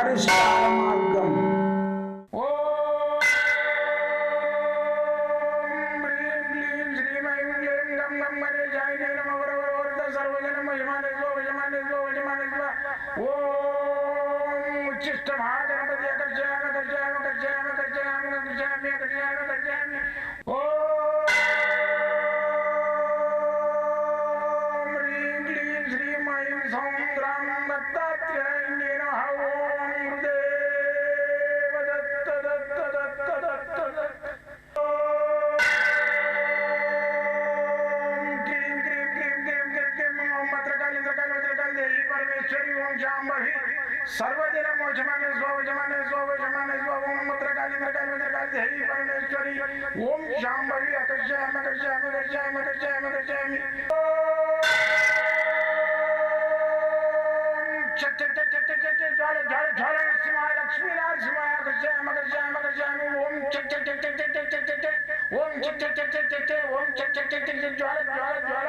పరిష్కార మార్గం. सर्वदिन मोचमाने स्वजमाने स्वजमाने स्वम मत्रकाली मत्रकाली मत्रकाली देवी परमेश्वरी ओम शांभवी अकर्षयामि अकर्षयामि अकर्षयामि अकर्षयामि अकर्षयामि चट चट चट चट चट ज्वाल ज्वाल ज्वाल नरसिंहाय लक्ष्मी नरसिंहाय अकर्षयामि अकर्षयामि अकर्षयामि ओम चट चट चट चट चट चट चट ओम चट चट चट चट चट ओम चट चट चट चट ज्वाल ज्वाल ज्वाल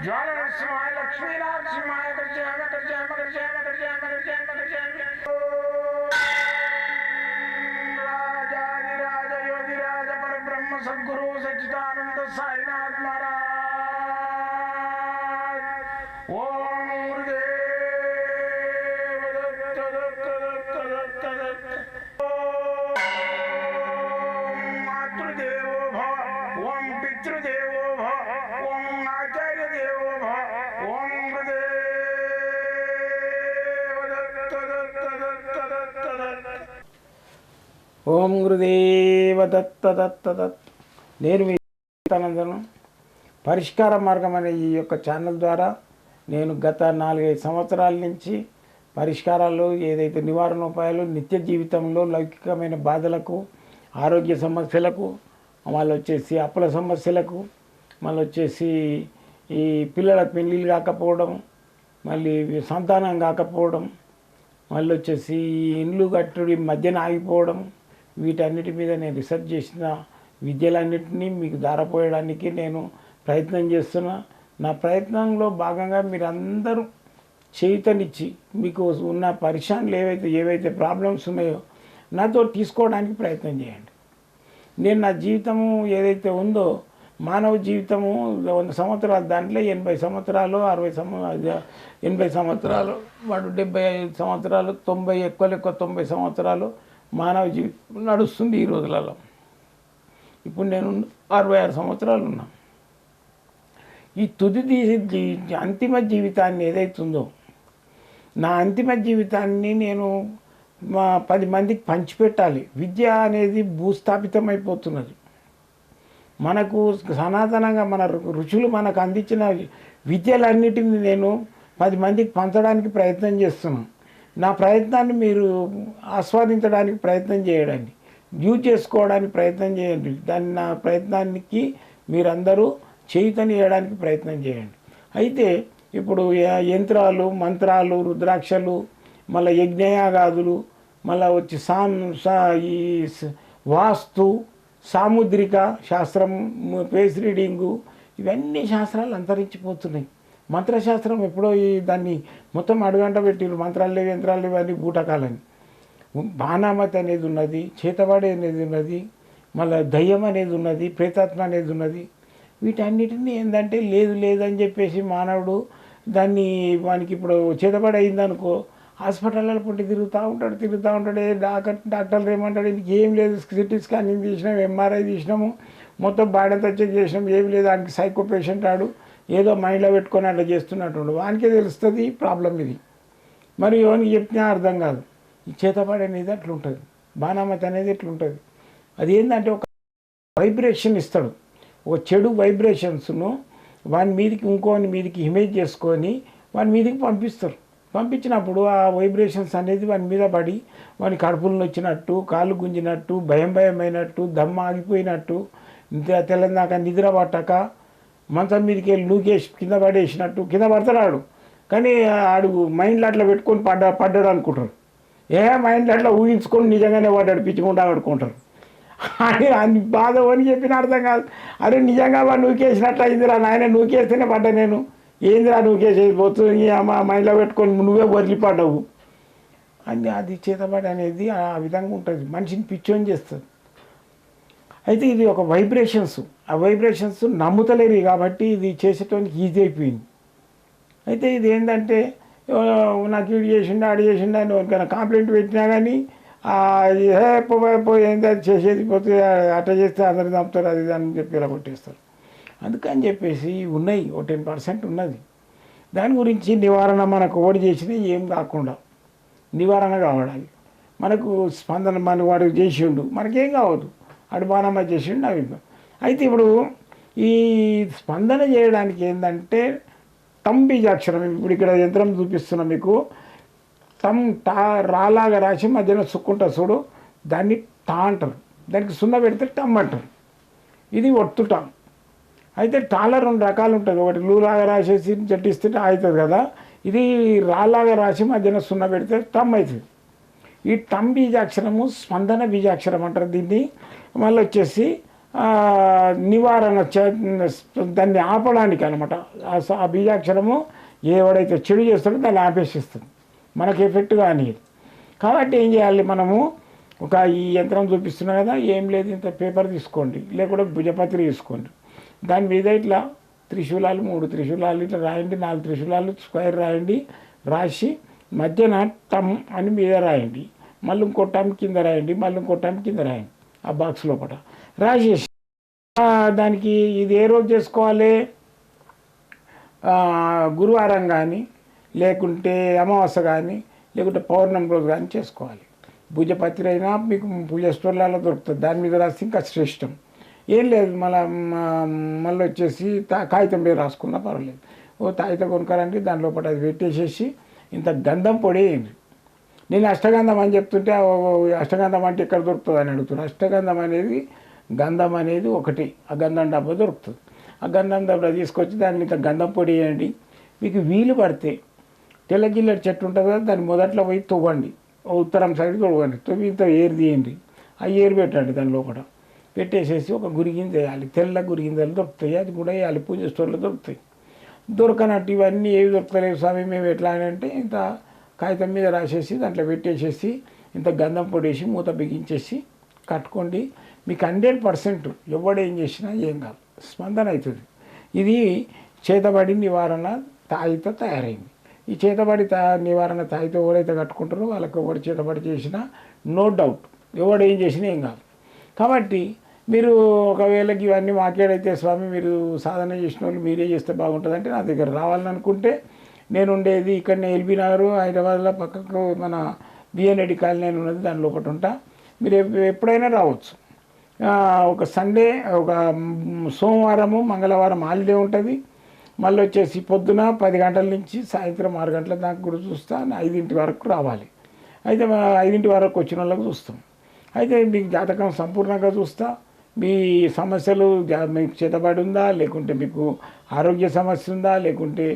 ज्वाल नरसिंहाय लक्ष्मी नरसिंहाय अकर्षयामि अकर्षयामि अकर्षयामि अकर्षयामि अकर्षयामि अकर्षयामि राजाधिराज योगिराज परब्रह्म सद्गुरु सच्चिदानंद साईनाथ महाराज ओम गुरुदेव दत्त दत्त दत्त दत्त दत्त ओम मातृदेवो भव ओम पितृदेवो भव ओम आचार्य देवो भव ओम गुरुदेव दत्त दत्त दत्त दत्त दत्त ఓం గురుదేవ దత్త దత్త దత్త. నేను మీ ఆనందను పరిష్కార మార్గం అనే ఈ యొక్క ఛానల్ ద్వారా నేను గత 4-5 సంవత్సరాల నుంచి పరిష్కారాలు ఏదైతే నివారణోపాయాలు నిత్య జీవితంలో లౌకికమైన బాధలకు ఆరోగ్య సమస్యలకు మళ్ళీ వచ్చేసి అప్పుల సమస్యలకు మళ్ళీ వచ్చేసి ఈ పిల్లల పెళ్ళిళ్ళు కాకపోవడం మళ్ళీ సంతానం కాకపోవడం మళ్ళీ వచ్చేసి ఇండ్లు కట్టుడి మధ్యన ఆగిపోవడం వీటన్నిటి మీద నేను రీసెర్చ్ చేసిన విద్యలన్నింటినీ మీకు దారపోయడానికి నేను ప్రయత్నం చేస్తున్నా. నా ప్రయత్నంలో భాగంగా మీరు అందరూ చేయుతనిచ్చి మీకు ఉన్న పరిశాన్లు ఏవైతే ప్రాబ్లమ్స్ ఉన్నాయో నాతో తీసుకోవడానికి ప్రయత్నం చేయండి. నేను నా జీవితము ఏదైతే ఉందో మానవ జీవితము 100 సంవత్సరాలు, దాంట్లో 80 సంవత్సరాలు 80 సంవత్సరాలు వాడు 75 సంవత్సరాలు 90 ఎక్కువ 90 సంవత్సరాలు మానవ జీవితం నడుస్తుంది ఈ రోజులలో. ఇప్పుడు నేను 66 సంవత్సరాలు ఉన్నా. ఈ తుది అంతిమ జీవితాన్ని ఏదైతుందో నా అంతిమ జీవితాన్ని నేను 10 మందికి పంచిపెట్టాలి. విద్య అనేది భూస్థాపితం అయిపోతున్నది. మనకు సనాతనంగా మన ఋషులు మనకు అందించిన విద్యలన్నిటిని నేను 10 మందికి పంచడానికి ప్రయత్నం చేస్తున్నాను. నా ప్రయత్నాన్ని మీరు ఆస్వాదించడానికి ప్రయత్నం చేయండి, యూజ్ చేసుకోవడానికి ప్రయత్నం చేయండి. నా ప్రయత్నానికి మీరందరూ చేయడానికి ప్రయత్నం చేయండి. అయితే ఇప్పుడు యంత్రాలు, మంత్రాలు, రుద్రాక్షలు, మళ్ళీ యజ్ఞయాగాదులు, మళ్ళీ వచ్చి ఈ వాస్తు, సాముద్రిక శాస్త్రం, ఫేస్ రీడింగు, ఇవన్నీ శాస్త్రాలు అంతరించిపోతున్నాయి. మంత్రశాస్త్రం ఎప్పుడో దాన్ని మొత్తం అడుగంట పెట్టిరు. మంత్రాలు లేవు, యంత్రాలు లేవు అని బూటకాలని. బాణామతి అనేది ఉన్నది, చేతవాడి అనేది ఉన్నది, మళ్ళీ దయ్యం అనేది ఉన్నది, ప్రేతాత్మ అనేది ఉన్నది. వీటన్నిటిని ఏంటంటే లేదని చెప్పేసి మానవుడు దాన్ని వానికి ఇప్పుడు చేతబడి అయిందనుకో హాస్పిటల్లో పుట్టి తిరుగుతూ ఉంటాడు. డాక్టర్లు ఏమంటాడు, ఇందుకు ఏం లేదు, సిటీ స్కానింగ్ తీసినాం, ఎంఆర్ఐ తీసినాము, మొత్తం బాడీ అంతా చెక్ చేసినాం, ఏం లేదు, దానికి సైకో పేషెంట్ ఆడు ఏదో మైండ్లో పెట్టుకొని అట్లా చేస్తున్నట్టు వానికే తెలుస్తుంది ప్రాబ్లం ఇది. మరి ఎవరికి చెప్తే అర్థం కాదు. ఈ చేతబడి అనేది అట్లుంటుంది, బాణామతి అనేది ఎట్లుంటుంది. అది ఏంటంటే ఒక వైబ్రేషన్ ఇస్తాడు, ఒక చెడు వైబ్రేషన్స్ను వాని మీదకి ఇంకోని మీదకి ఇమేజ్ చేసుకొని వాని మీదకి పంపిస్తారు. పంపించినప్పుడు ఆ వైబ్రేషన్స్ అనేది వాని మీద పడి వాని కడుపులను వచ్చినట్టు, కాళ్ళు గుంజినట్టు, భయమైనట్టు, దమ్మ ఆగిపోయినట్టు, తెల్లందాక నిద్ర పట్టక మంచం మీదకి వెళ్ళి నూకేసి కింద పడేసినట్టు కింద పడతాడు. కానీ ఆడు మైండ్లో అట్లా పెట్టుకొని పడ్డాడు అనుకుంటారు. మైండ్లో అట్లా ఊహించుకొని నిజంగానే పడ్డాడు, పిచ్చుకుంటా ఆడుకుంటారు. అని బాధ అని చెప్పిన అర్థం కాదు. అరే నిజంగా వాడు నూకేసినట్లు అయిందిరా నాయన, నూకేస్తేనే పడ్డా నేను, ఏందిరా నూకేసేసి పోతుంది అమ్మ మైండ్లో పెట్టుకొని నువ్వే వదిలిపడ్డావు అది చేతబడి అనేది ఆ విధంగా ఉంటుంది, మనిషిని పిచ్చోని చేస్తుంది. అయితే ఇది ఒక వైబ్రేషన్స్, ఆ వైబ్రేషన్స్ నమ్ముతలేరు కాబట్టి ఇది చేసేటానికి ఈజీ అయిపోయింది. అయితే ఇది ఏంటంటే నాకు ఇటు చేసిండా ఆడు చేసిండా అని ఎవరికైనా కంప్లైంట్ పెట్టినా కానీ ఏంటి అది చేసేది పోతే అట్లా చేస్తే అందరు చంపుతారు అది అని చెప్పి ఇలా కొట్టేస్తారు. అందుకని చెప్పేసి ఉన్నాయి, ఓ 10% ఉన్నది. దాని గురించి నివారణ మనకు ఓడి చేసినా ఏం కాకుండా నివారణ కావడాలి. మనకు స్పందన మన వాడు చేసిండు, మనకేం కావద్దు, అటు బాణమ్మ చేసిండు అవి. అయితే ఇప్పుడు ఈ స్పందన చేయడానికి ఏంటంటే బీజాక్షరం, ఇప్పుడు ఇక్కడ యంత్రం చూపిస్తున్నా మీకు, రాలాగా రాసి మధ్యలో సుక్కుంటా చూడు, దాన్ని టా అంటారు, దానికి సున్నా పెడితే టమ్ అంటారు. ఇది ఒత్తుట. అయితే టాలో 2 రకాలు ఉంటుంది, ఒకటి లూలాగా రాసేసి జట్టిస్తే అవుతుంది కదా, ఇది రాలాగా రాసి మధ్యన సున్నా పెడితే టమ్ అవుతుంది. ఈ టమ్ బీజాక్షరము స్పందన బీజాక్షరం అంటారు దీన్ని. మళ్ళీ వచ్చేసి నివారణ దాన్ని ఆపడానికి అనమాట. ఆ బీజాక్షరము ఎవడైతే చెడు చేస్తాడో దాన్ని ఆపేసిస్తుంది, మనకు ఎఫెక్ట్ కానీ. కాబట్టి ఏం చేయాలి మనము, ఈ యంత్రం చూపిస్తున్నా కదా, ఏం లేదు ఇంత పేపర్ తీసుకోండి, లేకుంటే భుజపత్రి తీసుకోండి, దాని మీద ఇట్లా త్రిశూలాలు 3 త్రిశూలాలు ఇట్లా రాయండి, 4 త్రిశూలాలు స్క్వేర్ రాయండి, రాసి మధ్యన టమ్ అని మీద రాయండి, మళ్ళీ ఇంకో టమ్ కింద రాయండి, మళ్ళీ ఇంకో టమ్ కింద రాయండి ఆ బాక్స్ లోపల రాసేసి. దానికి ఇది ఏ రోజు చేసుకోవాలి, గురువారం కానీ లేకుంటే అమావాస్య కానీ లేకుంటే పౌర్ణమి రోజు కానీ చేసుకోవాలి. భుజపత్రి అయినా మీకు పూజ స్టోర్లలో దొరుకుతుంది, దాని మీద రాస్తే ఇంకా శ్రేష్టం. ఏం లేదు, మళ్ళీ వచ్చేసి కాగితం మీద రాసుకున్నా పర్వాలేదు. తాయిత కొనుక్కారంటే దాని లోపల అది పెట్టేసేసి ఇంత గంధం పొడి వేయండి. నేను అష్టగంధం అని చెప్తుంటే అష్టగంధం అంటే ఎక్కడ దొరుకుతుంది అని అడుగుతున్నాను. అష్టగంధం అనేది గంధం అనేది ఒకటి, ఆ గంధం డబ్బా దొరుకుతుంది. ఆ గంధం డబ్బా తీసుకొచ్చి దాన్ని ఇంత గంధం పొడి వేయండి. మీకు వీలు పడితే తెల్ల జిల్లెడు చెట్టు ఉంటుంది కదా, దాన్ని మొదట్లో పోయి తవ్వండి, ఉత్తరం సైడ్ తవ్వండి, తవ్వి ఇంత ఏరు తీయండి, ఆ ఏరు పెట్టండి, దాని లోపల పెట్టేసేసి ఒక గురిగింజ వేయాలి. తెల్ల గురిగింజలు దొరుకుతాయి, అది కూడా వేయాలి, పూజ స్టోర్లో దొరుకుతాయి. దొరకనట్టు ఇవన్నీ ఏవి దొరకలేవు స్వామి మేము ఎట్లా అని అంటే, ఇంత కాగితం మీద రాసేసి దాంట్లో పెట్టేసేసి ఇంత గంధం పొడేసి మూత బిగించేసి కట్టుకోండి. మీకు 100% ఎవడేం చేసినా ఏం కాదు, స్పందన అవుతుంది. ఇది చేతబడి నివారణ తాయితో తయారైంది. ఈ చేతబడి నివారణ తాయితో ఎవరైతే కట్టుకుంటారో వాళ్ళకి ఎవరు చేతబడి చేసినా నో డౌట్, ఎవడేం చేసినా ఏం కాదు. కాబట్టి మీరు ఒకవేళ ఇవన్నీ మాట్లాడైతే స్వామి మీరు సాధన చేసిన వాళ్ళు మీరే చేస్తే బాగుంటుందంటే నా దగ్గర రావాలనుకుంటే, నేను ఉండేది ఇక్కడనే ఎల్బీ నగర్ హైదరాబాద్లో పక్కకు మన బిఎన్ రెడ్డి కాలనీ ఉన్నది, దాని లోపల ఉంటా. మీరు ఎప్పుడైనా రావచ్చు. ఒక సండే, ఒక సోమవారము మంగళవారం హాలిడే ఉంటుంది. మళ్ళీ వచ్చేసి పొద్దున 10 గంటల నుంచి సాయంత్రం 6 గంటల దాకా కూడా చూస్తా. 5 వరకు రావాలి. అయితే 5 వరకు వచ్చిన వాళ్ళకి చూస్తాం. అయితే మీకు జాతకం సంపూర్ణంగా చూస్తా. మీ సమస్యలు మీకు చేతబడి ఉందా, లేకుంటే మీకు ఆరోగ్య సమస్య ఉందా, లేకుంటే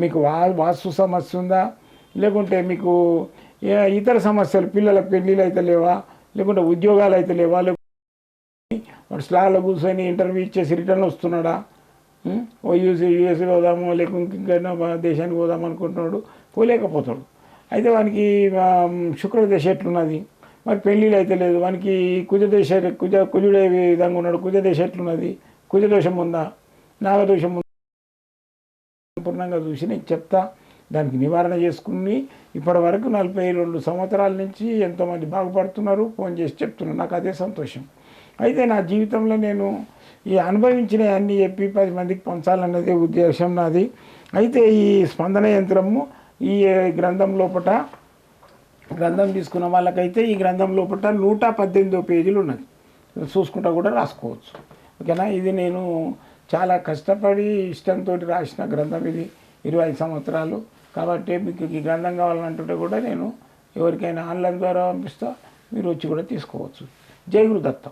మీకు వాస్తు సమస్య ఉందా, లేకుంటే మీకు ఇతర సమస్యలు, పిల్లలకు పెళ్ళిళ్ళు అయితే లేవా, లేకుంటే ఉద్యోగాలు అయితే లేవా, లేకుంటే వాడు స్లాలో కూర్చొని ఇంటర్వ్యూ ఇచ్చేసి రిటర్న్ వస్తున్నాడా, యూఎస్ పోదాము లేకుంటే ఇంకైనా దేశానికి పోదాం అనుకుంటున్నాడు, పోలేకపోతాడు. అయితే వానికి శుక్రదశ ఎట్లున్నది, మరి పెళ్ళిళ్ళు అయితే లేదు, వానికి కుజుడే విధంగా ఉన్నాడు, కుజదశ ఎట్లున్నది, కుజదోషం ఉందా, నాగదోషం ఉందా, సంపూర్ణంగా చూసి నేను చెప్తా. దానికి నివారణ చేసుకుని ఇప్పటి వరకు 42 సంవత్సరాల నుంచి ఎంతోమంది బాగుపడుతున్నారు, ఫోన్ చేసి చెప్తున్నారు. నాకు అదే సంతోషం. అయితే నా జీవితంలో నేను ఈ అనుభవించిన అన్నీ చెప్పి 10 మందికి పంచాలన్నదే ఉద్దేశం నాది. అయితే ఈ స్పందన యంత్రము ఈ గ్రంథం లోపల, గ్రంథం తీసుకున్న వాళ్ళకైతే ఈ గ్రంథం లోపల 118 పేజీలు ఉన్నది, చూసుకుంటా కూడా రాసుకోవచ్చు. ఓకేనా. ఇది నేను చాలా కష్టపడి ఇష్టంతో రాసిన గ్రంథం, ఇది 25 సంవత్సరాలు. కాబట్టి మీకు ఈ గ్రంథం కావాలంటుంటే కూడా నేను ఎవరికైనా ఆన్లైన్ ద్వారా పంపిస్తా, మీరు వచ్చి కూడా తీసుకోవచ్చు. జై గురుదత్త.